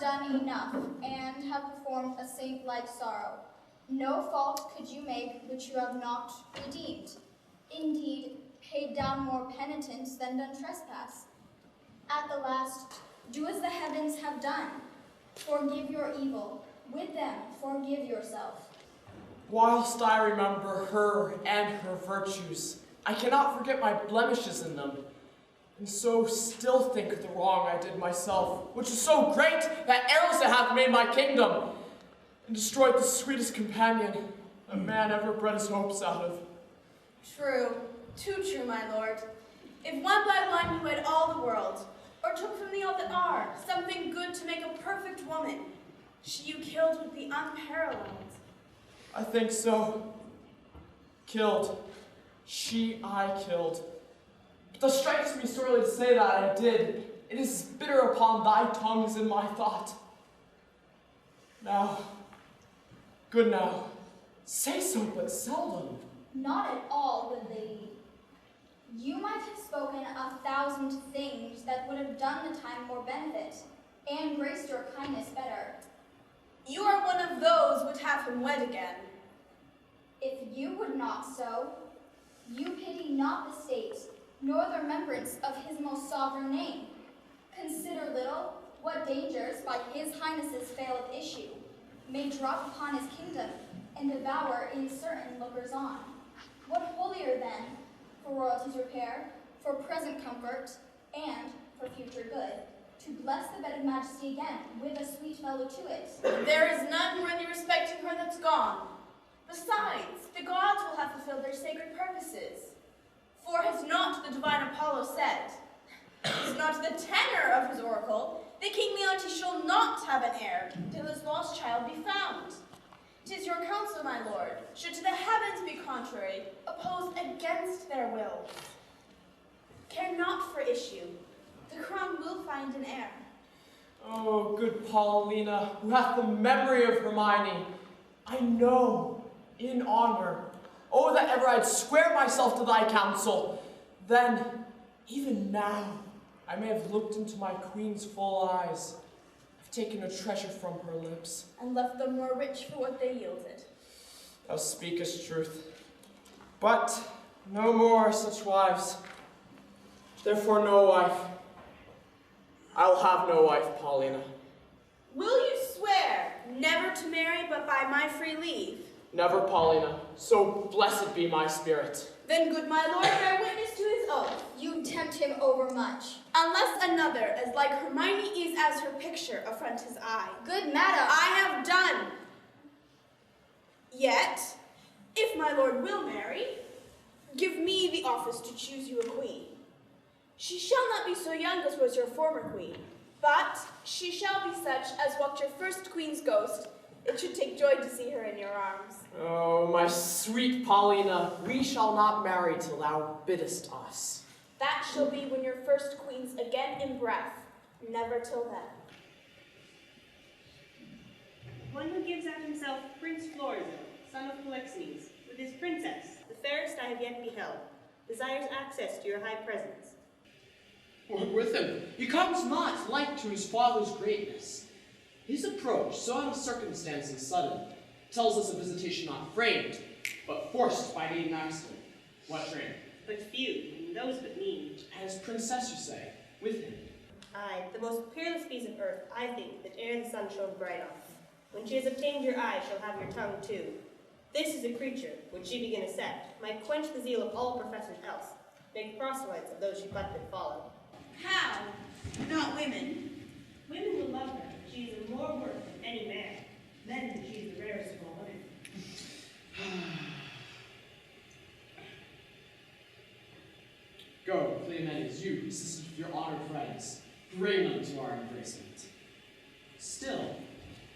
done enough, and have performed a saint-like sorrow. No fault could you make which you have not redeemed. Indeed, paid down more penitence than done trespass. At the last, do as the heavens have done. Forgive your evil. With them, forgive yourself. Whilst I remember her and her virtues, I cannot forget my blemishes in them, and so still think of the wrong I did myself, which is so great that Erosha hath made my kingdom, and destroyed the sweetest companion a man ever bred his hopes out of. True, too true, my lord. If one by one you had all the world, or took from the all that are, something good to make a perfect woman, she you killed would be unparalleled. I think so. Killed. She I killed. But thus strikes me sorely to say that I did. It is bitter upon thy tongue as in my thought. Now, good now, say so but seldom. Not at all, good lady. You might have spoken 1,000 things that would have done the time more benefit, and graced your kindness better. You are one of those would have him wed again. If you would not so, you pity not the state, nor the remembrance of his most sovereign name. Consider little what dangers by his highness's fail of issue may drop upon his kingdom and devour in certain lookers on. What holier then, for royalty's repair, for present comfort, and for future good, to bless the bed of majesty again with a sweet fellow to it. There is none worthy respecting her that's gone. Besides, the gods will have fulfilled their sacred purposes. For has not the divine Apollo said, is not the tenor of his oracle, that King Leontes shall not have an heir till his lost child be found. 'Tis your counsel, my lord, should to the heavens be contrary, oppose against their will. Care not for issue, the crown will find an heir. Oh, good Paulina, who hath the memory of Hermione, I know, in honor. Oh, that ever I'd swear myself to thy counsel. Then, even now, I may have looked into my queen's full eyes, have taken a treasure from her lips, And left them more rich for what they yielded. Thou speakest truth. But no more such wives. Therefore no wife. I'll have no wife, Paulina. Will you swear never to marry but by my free leave? Never, Paulina. So blessed be my spirit. Then, good my lord, bear witness to his oath. You tempt him overmuch. Unless another, as like Hermione is as her picture, affront his eye. Good madam. I have done. Yet, if my lord will marry, give me the office to choose you a queen. She shall not be so young as was your former queen, but she shall be such as walked your first queen's ghost. It should take joy to see her in your arms. Oh, my sweet Paulina, we shall not marry till thou biddest us. That shall be when your first queen's again in breath, never till then. One who gives out himself Prince Florizel, son of Polixenes, with his princess, the fairest I have yet beheld, desires access to your high presence. What with him? He comes not like to his father's greatness. His approach, so out of circumstance and sudden, tells us a visitation not framed, but forced by the master. What train? But few, and those but mean. As princess, you say, with him. Aye, the most peerless piece of earth, I think, that ere the sun shone bright on. When she has obtained your eye, she'll have your tongue too. This is a creature, would she begin a sect, might quench the zeal of all professors else, make proselytes of those she but did follow. How? Not women. Women will love her. She is of more worth than any man. Then she is the rarest of all women. Go, Cleomenes, you, assistant of your honored friends, bring them to our embracement. Still,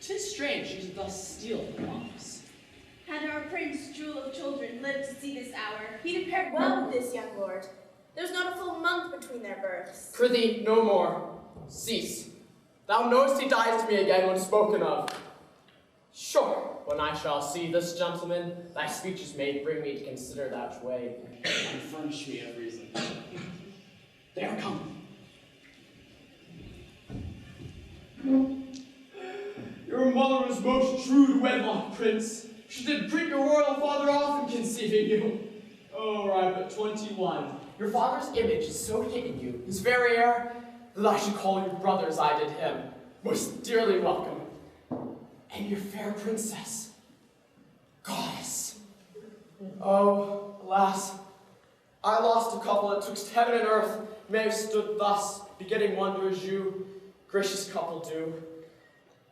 'tis strange she should thus steal the promise. Had our prince, jewel of children, lived to see this hour, he'd have paired well with this young lord. There's not a full month between their births. Prithee, no more. Cease. Thou knowest he dies to me again when spoken of. Sure, when I shall see this gentleman, thy speeches may bring me to consider that way. And furnish me of reason. They are coming. was most true to wedlock, Prince. She did print your royal father off in conceiving you. Oh, I'm but 21. Your father's image is so hid in you, his very air, that I should call you brother as I did him. Most dearly welcome. And your fair princess, goddess. Oh, alas, I lost a couple that twixt heaven and earth may have stood thus, begetting wonder as you, gracious couple, do.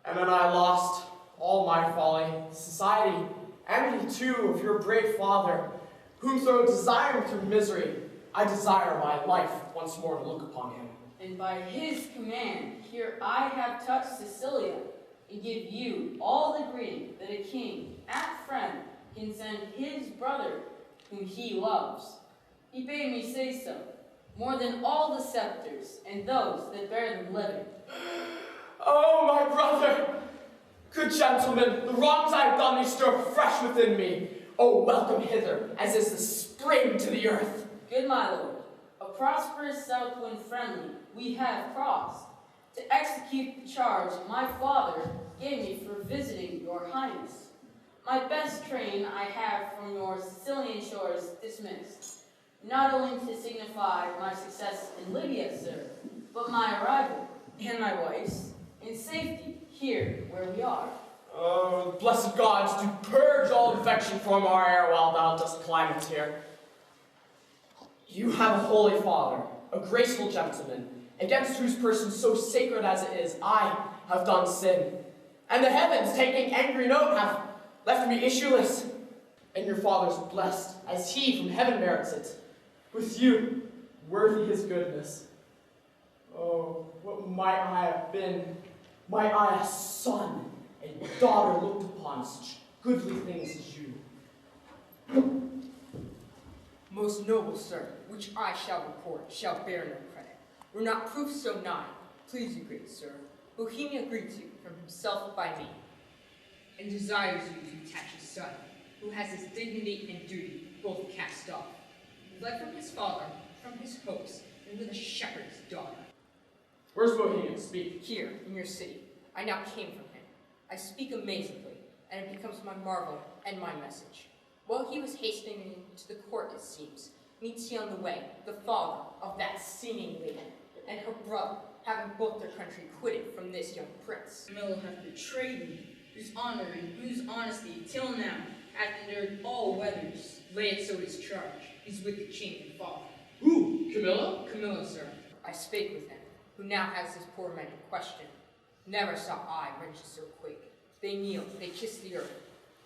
And then I lost all my folly, society, envy too of your brave father, whom though desiring through misery, I desire my life once more to look upon him. And by his command, here I have touched Sicilia, and give you all the greeting that a king, at friend, can send his brother, whom he loves. He bade me say so, more than all the scepters, and those that bear them living. Oh, my brother! Good gentlemen, the wrongs I have done thee stir fresh within me. Oh, welcome hither, as is the spring to the earth. Good my lord, a prosperous south wind friendly we have crossed, to execute the charge my father gave me for visiting your highness. My best train I have from your Sicilian shores dismissed, not only to signify my success in Libya, sir, but my arrival, and my wife's, in safety here where we are. Oh, the blessed gods do purge all infection from our air while thou dost climate here. You have a holy father, a graceful gentleman, against whose person so sacred as it is, I have done sin. And the heavens, taking angry note, have left me issueless. And your father's blessed, as he from heaven merits it. With you, worthy his goodness. Oh, what might I have been? Might I a son and daughter looked upon such goodly things as you? Most noble sir, which I shall report, shall bear no credit. Were not proof so nigh, please you great sir, Bohemia greets you from himself by me, and desires you to attach his son, who has his dignity and duty both cast off, fled from his father, from his hopes, and with a shepherd's daughter. Where's Bohemia? Speak. Here, in your city, I now came from him. I speak amazingly, and it becomes my marvel and my message. While he was hastening to the court, it seems, meets he on the way the father of that singing lady, and her brother, having both their country quitted from this young prince. Camilla hath betrayed me, whose honor and whose honesty till now hath endured all weathers. Lay it so his charge, he's with the king and father. Who? Camilla? Camilla, sir, I spake with him, who now has his poor men in question. Never saw I wrenches so quick. They kneel, they kiss the earth,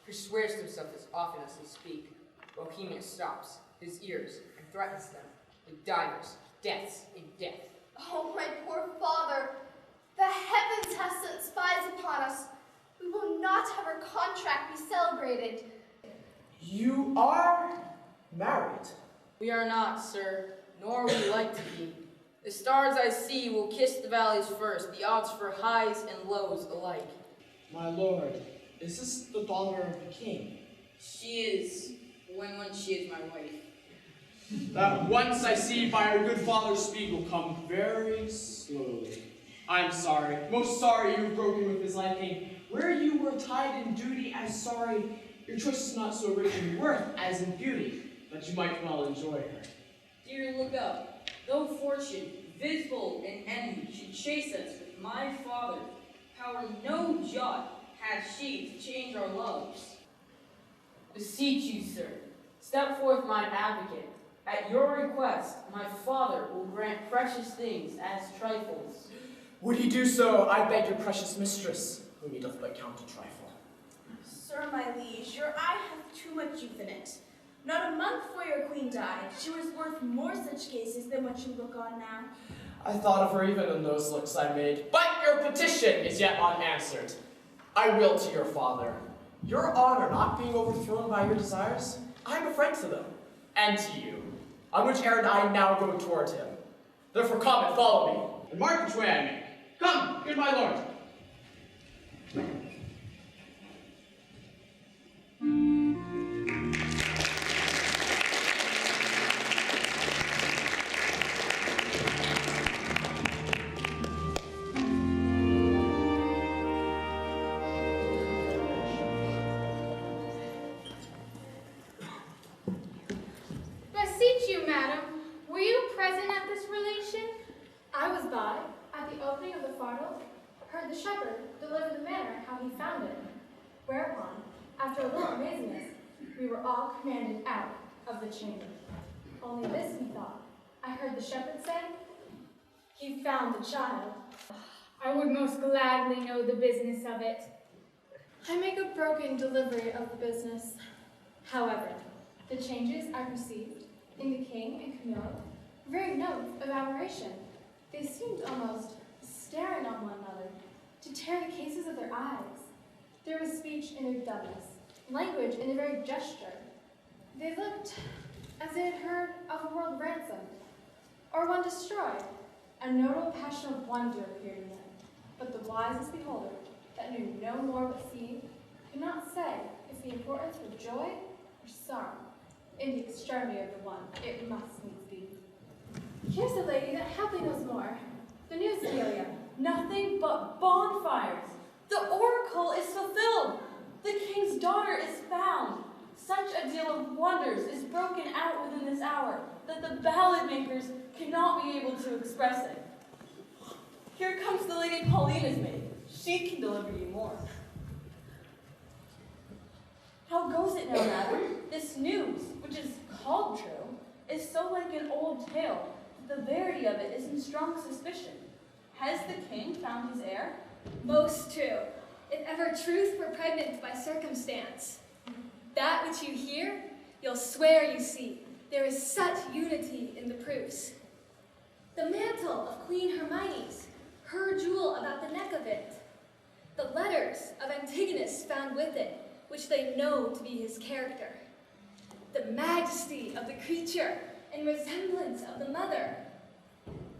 who swears to himself as often as they speak. Bohemia stops his ears and threatens them with divers deaths in death. Oh, my poor father, the heavens have sent spies upon us. We will not have our contract be celebrated. You are married. We are not, sir, nor we like to be. The stars I see will kiss the valleys first, the odds for highs and lows alike. My lord, is this the daughter of the king? She is, when she is my wife. That once I see by our good father speed will come very slowly. I'm sorry, most sorry you've broken with his liking. Where you were tied in duty, as sorry your choice is not so rich in worth as in beauty, that you might well enjoy her. Dear, look up. Though fortune, visible and enemy, should chase us with my father, power no jot hath she to change our loves. Beseech you, sir, step forth mine advocate. At your request, my father will grant precious things as trifles. Would he do so, I beg your precious mistress, whom he doth but count a trifle. Sir, my liege, your eye hath too much youth in it. Not a month before your queen died, she was worth more such cases than what you look on now. I thought of her even in those looks I made, but your petition is yet unanswered. I will to your father. Your honor not being overthrown by your desires, I am a friend to them, and to you, on which errand I now go toward him. Therefore come and follow me. And mark which way I make. Come, good my lord. all commanded out of the chamber. Only this, he thought, I heard the shepherd say, he found the child. I would most gladly know the business of it. I make a broken delivery of the business. However, the changes I perceived in the king and Camilla were very notes of admiration. They seemed almost staring on one another, to tear the cases of their eyes. There was speech in their dumbness, language in their very gesture. They looked as they had heard of a world ransomed, or one destroyed. A notable passion of wonder appeared in them, but the wisest beholder, that knew no more but seeing, could not say if the importance were joy or sorrow. In the extremity of the one, it must needs be. Here's a lady that happily knows more. The news, Amelia. Nothing but bonfires. The oracle is fulfilled. The king's daughter is found. Such a deal of wonders is broken out within this hour that the ballad makers cannot be able to express it. Here comes the Lady Paulina's maid. She can deliver you more. How goes it now, madam? This news, which is called true, is so like an old tale that the verity of it is in strong suspicion. Has the king found his heir? Most true, if ever truth were pregnant by circumstance. That which you hear, you'll swear you see. There is such unity in the proofs. The mantle of Queen Hermione's, her jewel about the neck of it. The letters of Antigonus found with it, which they know to be his character. The majesty of the creature and resemblance of the mother.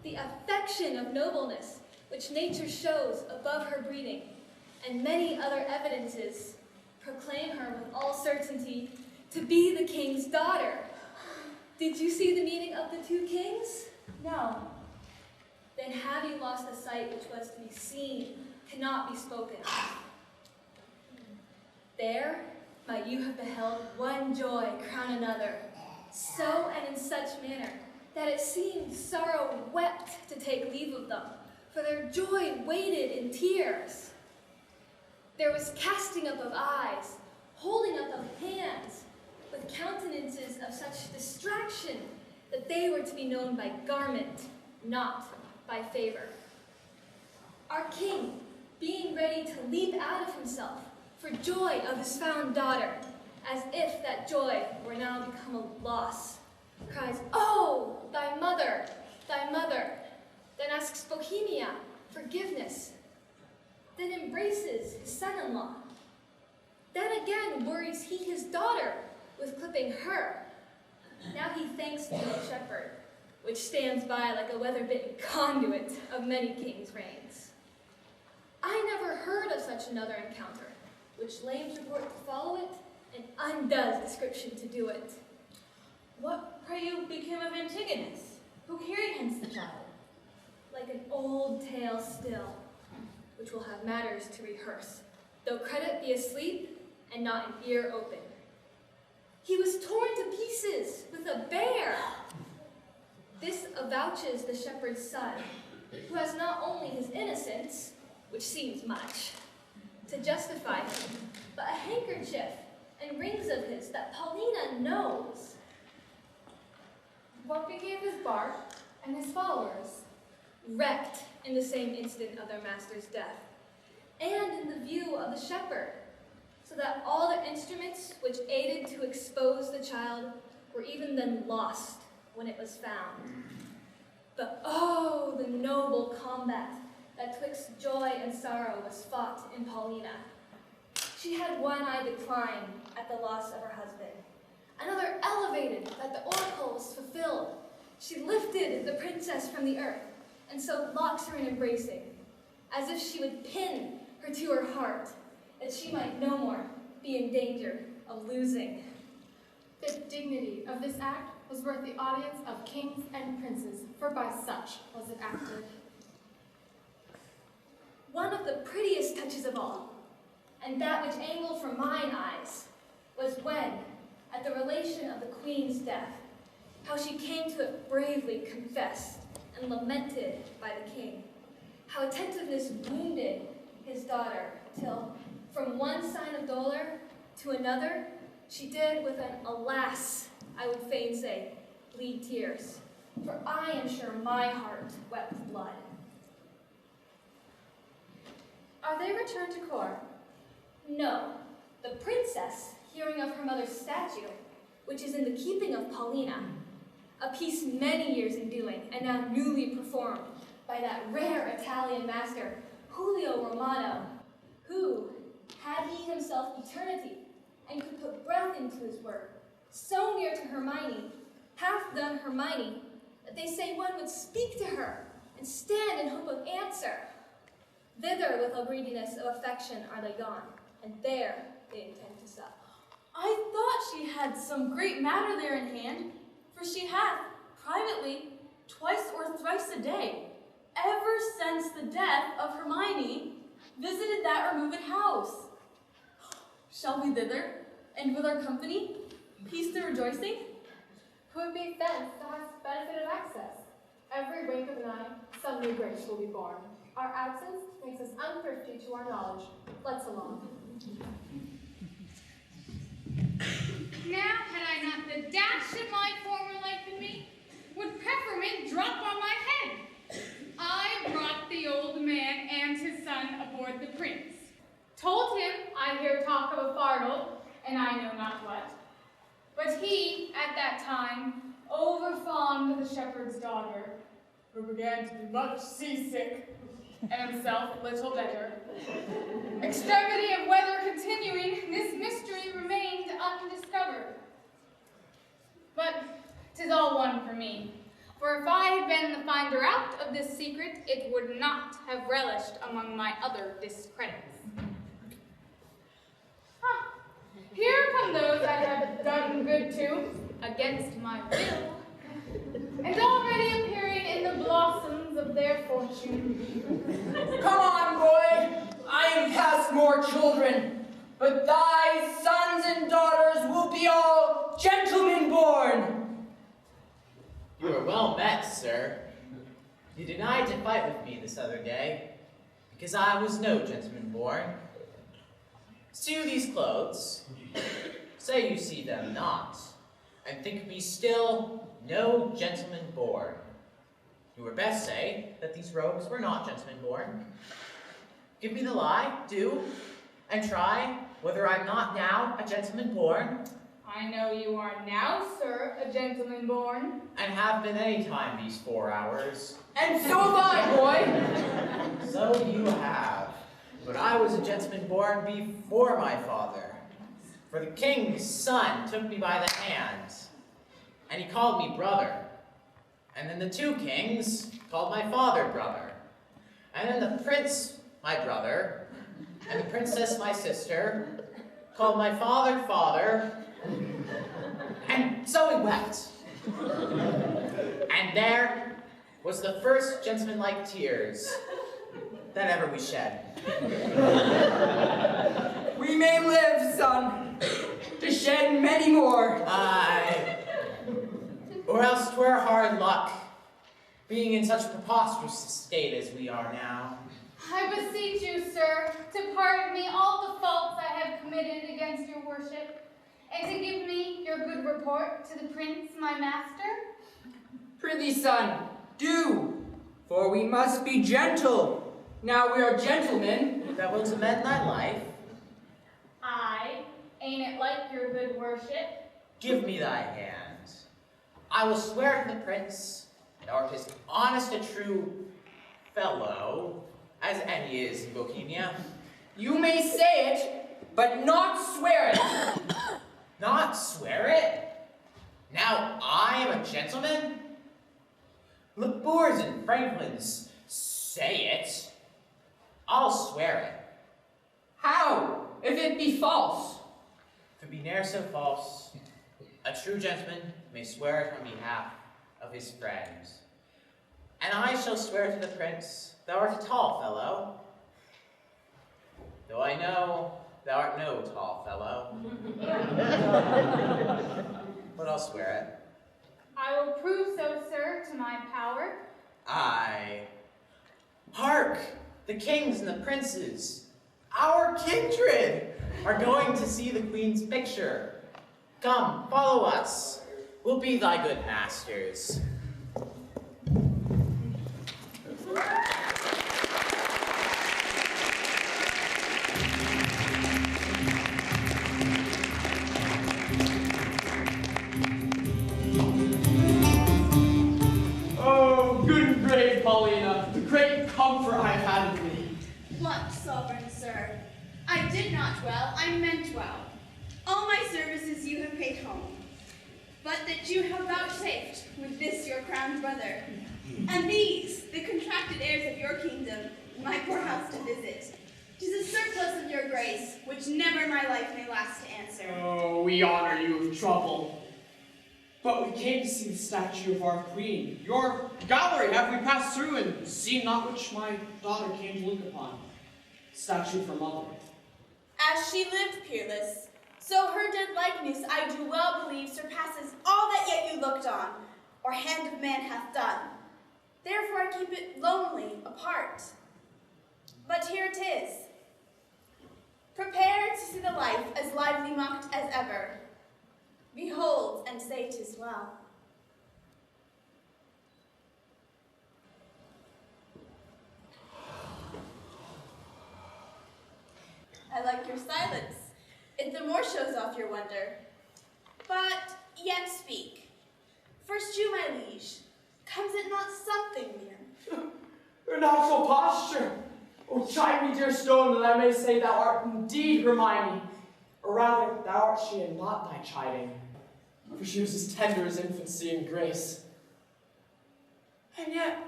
The affection of nobleness, which nature shows above her breeding, and many other evidences proclaim her with all certainty to be the king's daughter. Did you see the meaning of the two kings? No. Then have you lost the sight which was to be seen, cannot be spoken of. There might you have beheld one joy crown another, so and in such manner that it seemed sorrow wept to take leave of them, for their joy waded in tears. There was casting up of eyes, holding up of hands, with countenances of such distraction that they were to be known by garment, not by favor. Our king, being ready to leap out of himself for joy of his found daughter, as if that joy were now become a loss, cries, "Oh, thy mother, thy mother," then asks Bohemia forgiveness, then embraces his son-in-law. Then again worries he his daughter with clipping her. Now he thanks the old shepherd, which stands by like a weather-bitten conduit of many kings' reigns. I never heard of such another encounter, which lames report to follow it, and undoes description to do it. What, pray you, became of Antigonus, who carried hence the child? Like an old tale still, which will have matters to rehearse, though credit be asleep and not an ear open. He was torn to pieces with a bear. This avouches the shepherd's son, who has not only his innocence, which seems much, to justify him, but a handkerchief and rings of his that Paulina knows. What became of his bark and his followers? Wrecked in the same instant of their master's death, and in the view of the shepherd, so that all the instruments which aided to expose the child were even then lost when it was found. But oh, the noble combat that twixt joy and sorrow was fought in Paulina. She had one eye decline at the loss of her husband, another elevated that the oracle was fulfilled. She lifted the princess from the earth, and so locks her in embracing, as if she would pin her to her heart, that she might no more be in danger of losing. The dignity of this act was worth the audience of kings and princes, for by such was it acted. One of the prettiest touches of all, and that which angled from mine eyes, was when, at the relation of the queen's death, how she came to it bravely confessed and lamented by the king, how attentiveness wounded his daughter, till, from one sign of dolor to another, She did with an alas, I would fain say, bleed tears, for I am sure my heart wept blood. Are they returned to court? No, the princess, hearing of her mother's statue, which is in the keeping of Paulina, a piece many years in doing, and now newly performed by that rare Italian master, Julio Romano, who, had he himself eternity, and could put breath into his work, so near to Hermione, hath done Hermione, that they say one would speak to her, and stand in hope of answer. Thither with a greediness of affection are they gone, and there they intend to sup. I thought she had some great matter there in hand, for she hath, privately, twice or thrice a day, ever since the death of Hermione, visited that removed house. Shall we thither, and with our company, peace the rejoicing? Who would be thence to have benefit of access? Every wink of an eye, some new grace will be born. Our absence makes us unthrifty to our knowledge. Let's along. Now, had I not the dash of my former life in me, would peppermint drop on my head. I brought the old man and his son aboard the prince. Told him I hear talk of a fardel, and I know not what. But he, at that time, overfond of the shepherd's daughter, who began to be much seasick, and himself little better. Extremity of weather continuing, this mystery remained undiscovered. But 'tis all one for me, for if I had been the finder out of this secret, it would not have relished among my other discredits. Here come those I have done good to, against my will, and already appearing in the blossoms of their fortune. Come on, boy! I am past more children, but thy sons and daughters will be all gentlemen born. You are well met, sir. You denied to fight with me this other day, because I was no gentleman born. See these clothes? Say you see them not, and think me still no gentleman born. You were best say that these robes were not gentlemen born. Give me the lie, do, and try whether I'm not now a gentleman born. I know you are now, sir, a gentleman born. And have been any time these 4 hours. And so have I, boy! So you have. But I was a gentleman born before my father. For the king's son took me by the hand, and he called me brother. And then the 2 kings called my father brother. And then the prince my brother, and the princess my sister, called my father father, and so we wept. And there was the first gentleman-like tears that ever we shed. We may live, son, to shed many more. Aye. Or else 'twere hard luck, being in such preposterous a state as we are now. I beseech you, sir, to pardon me all the faults I have committed against your worship, and to give me your good report to the prince, my master. Prithee, son, do, for we must be gentle. Now we are gentlemen. That will to mend thy life. Aye, ain't it like your good worship? Give me thy hand. I will swear to the prince, thou art as honest a true fellow as any is in Bohemia. You may say it, but not swear it. Not swear it? Now I am a gentleman? The boors and franklins say it. I'll swear it. How, if it be false? If it be ne'er so false, a true gentleman may swear it on behalf of his friends. And I shall swear to the prince, thou art a tall fellow, though I know thou art no tall fellow. But I'll swear it. I will prove so, sir, to my power. Aye. Hark! The kings and the princes, our kindred, are going to see the queen's picture. Come, follow us. We'll be thy good masters. Oh, good and brave Paulina, the great comfort I have had of thee. What, sovereign sir? I did not well, I meant well. All my services you have paid home, but that you have vouchsafed with this your crowned brother, and these, the contracted heirs of your kingdom, my poor house to visit. 'Tis a surplus of your grace, which never my life may last to answer. Oh, we honor you of trouble. But we came to see the statue of our queen. Your gallery have we passed through and seen not which my daughter came to look upon. Statue of her mother. As she lived peerless, so her dead likeness I do well believe surpasses all that yet you looked on, or hand of man hath done. Therefore I keep it lonely, apart. But here it is. Prepare to see the life as lively mocked as ever. Behold and say 'tis well. I like your silence. It the more shows off your wonder. But yet speak. First you, my liege, comes it not something near? Her natural posture. Oh, chide me, dear stone, that I may say thou art indeed Hermione. Or rather, thou art she and not thy chiding. For she was as tender as infancy and grace. And yet,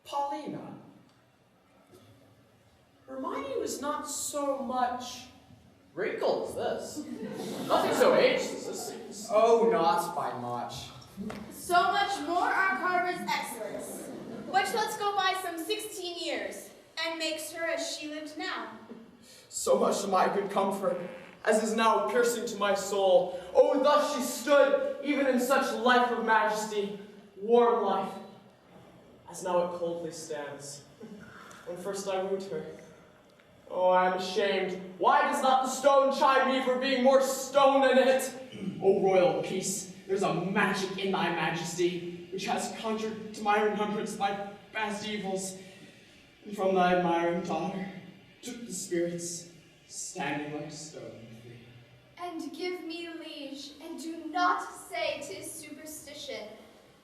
Paulina, Hermione was not so much wrinkled as this. Nothing so aged as this seems. Oh, not by much. So much more our carver's excellence, which lets go by some 16 years, and makes her as she lived now. So much to my good comfort, as is now piercing to my soul. Oh, thus she stood, even in such life of majesty, warm life, as now it coldly stands. When first I wooed her, oh, I am ashamed. Why does not the stone chide me for being more stone in it? O royal peace, there's a magic in thy majesty, which has conjured to my remembrance my past evils, and from thy admiring daughter took the spirits, standing like stone. And give me liege, and do not say 'tis superstition,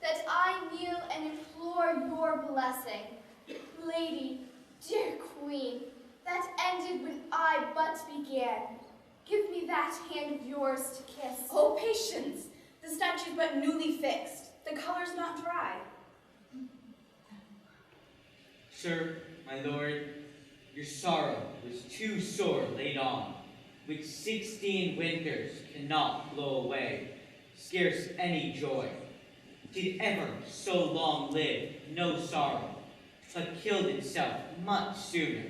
that I kneel and implore your blessing. Lady, dear queen, that ended when I but began. Give me that hand of yours to kiss. Oh, patience! The statue's but newly fixed. The color's not dry. Sir, my lord, your sorrow was too sore laid on, which 16 winters cannot blow away, scarce any joy. Did ever so long live no sorrow, but killed itself much sooner.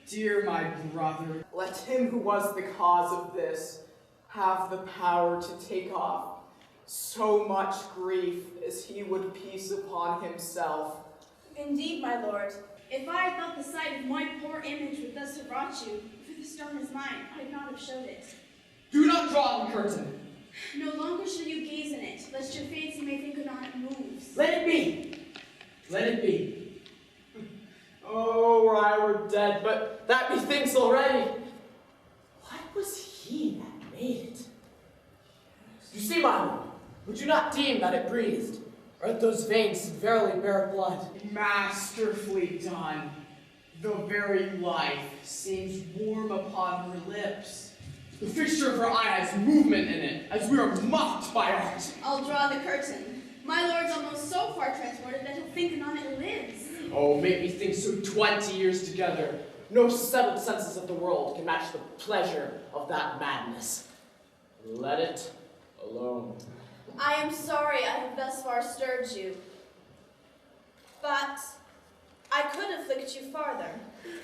Dear my brother, let him who was the cause of this have the power to take off so much grief as he would peace upon himself. Indeed, my lord, if I had thought the sight of my poor image would thus have brought you, for the stone is mine, I'd not have showed it. Do not draw the curtain. No longer shall you gaze in it, lest your fancy may think anon it moves. Let it be. Let it be. Oh, were I were dead, but that methinks already. What was he that made it? You see, my lord, would you not deem that it breathed? Or that those veins verily bear blood? Masterfully done. The very life seems warm upon her lips. The fixture of her eye has movement in it, as we are mocked by art. I'll draw the curtain. My lord's almost so far transported that he'll think anon it lives. Oh, make me think so 20 years together. No settled senses of the world can match the pleasure of that madness. Let it alone. I am sorry I have thus far stirred you, but I could afflict you farther.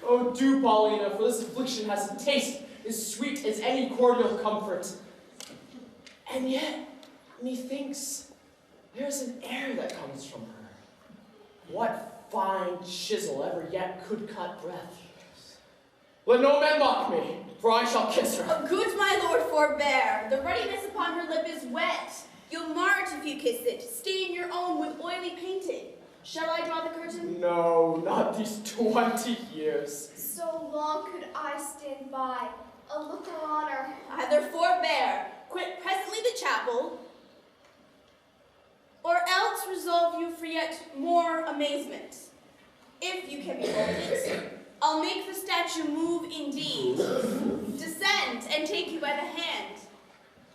Oh, do, Paulina, for this affliction has a taste as sweet as any cordial comfort. And yet, methinks, there's an air that comes from her. What fine chisel ever yet could cut breath? Let no man mock me, for I shall kiss her. Oh, good my lord, forbear. The ruddiness upon her lip is wet. You'll mar it if you kiss it. Stain your own with oily painting. Shall I draw the curtain? No, not these 20 years. So long could I stand by, a looker on her. Either forbear, quit presently the chapel, or else resolve you for yet more amazement. If you can behold it, I'll make the statue move indeed, descend and take you by the hand.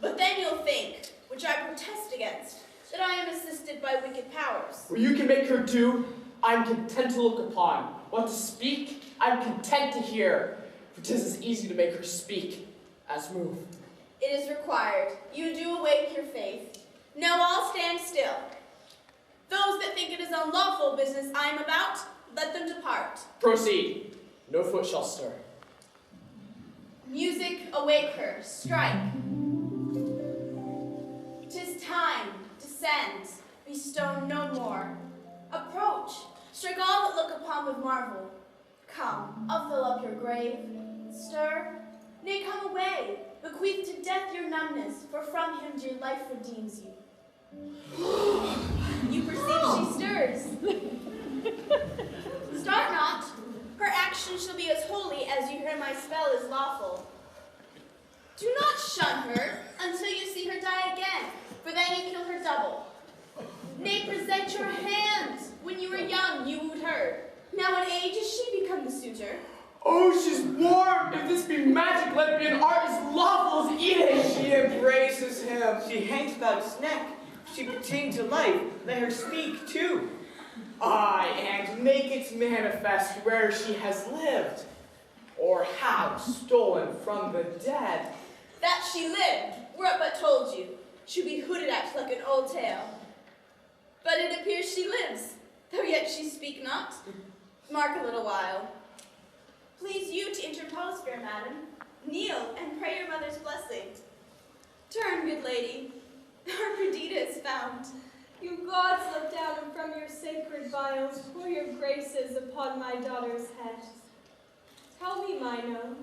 But then you'll think, which I protest against, that I am assisted by wicked powers. What you can make her do, I'm content to look upon. What to speak, I'm content to hear. For 'tis as easy to make her speak as move. It is required. You do awake your faith. Now I'll stand still. Those that think it is unlawful business I am about, let them depart. Proceed. No foot shall stir. Music, awake her. Strike. 'Tis time. Descend. Be stone no more. Approach. Strike all that look upon with marvel. Come, I'll fill up your grave. Stir. Nay, come away. Bequeath to death your numbness, for from him dear life redeems you. You perceive she stirs. Start not. Her action shall be as holy as you hear my spell is lawful. Do not shun her until you see her die again, for then you kill her double. Nay, present your hand. When you were young, you wooed her. Now in age is she become the suitor. Oh, she's warm! If this be magic, let it be an art as lawful as eating! She embraces him. She hangs about his neck. She pertain to life. Let her speak too. Aye, and make it manifest where she has lived, or how stolen from the dead. That she lived, were it but told you, she'd be hooted at like an old tale. But it appears she lives, though yet she speak not. Mark a little while. Please you to interpose, fair madam. Kneel and pray your mother's blessing. Turn, good lady. Our Perdita is found. You gods look down from your sacred vials, pour your graces upon my daughter's head. Tell me, mine own,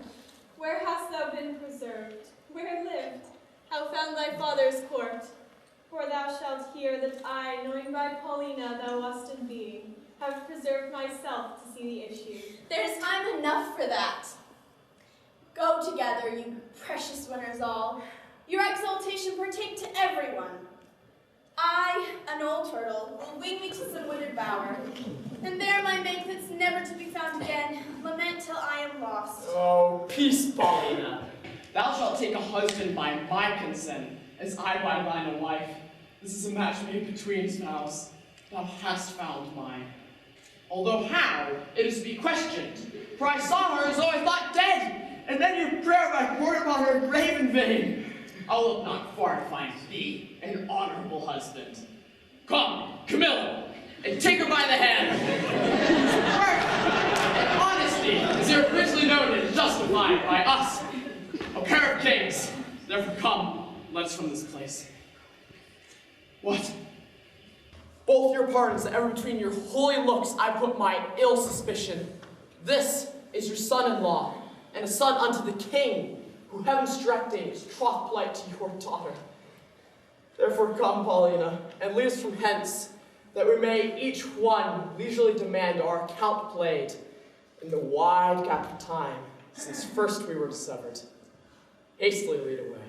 where hast thou been preserved? Where lived? How found thy father's court? For thou shalt hear that I, knowing by Paulina thou wast in being, have preserved myself to see the issue. There's time enough for that. Go together, you precious winners all. Your exaltation partake to everyone. I, an old turtle, will wing me to some wooded bower, and there my mate that's never to be found again, lament till I am lost. Oh, peace, Paulina. Thou shalt take a husband by my consent, as I by thine a wife. This is a match made between vows. Thou hast found mine. Although how, it is to be questioned, for I saw her as though I thought dead, and then your prayer by poured upon her grave in vain. I'll look not far to find thee an honorable husband. Come, Camilla, and take her by the hand. Work and honesty is here richly noted and justified by us, a pair of kings. Therefore come, let us from this place. What? Both your pardons, that ever between your holy looks I put my ill suspicion. This is your son-in-law, and a son unto the king, who heaven's directing is troth plight to your daughter. Therefore come, Paulina, and lead us from hence, that we may each one leisurely demand our account played in the wide gap of time since first we were dissevered. Hastily lead away.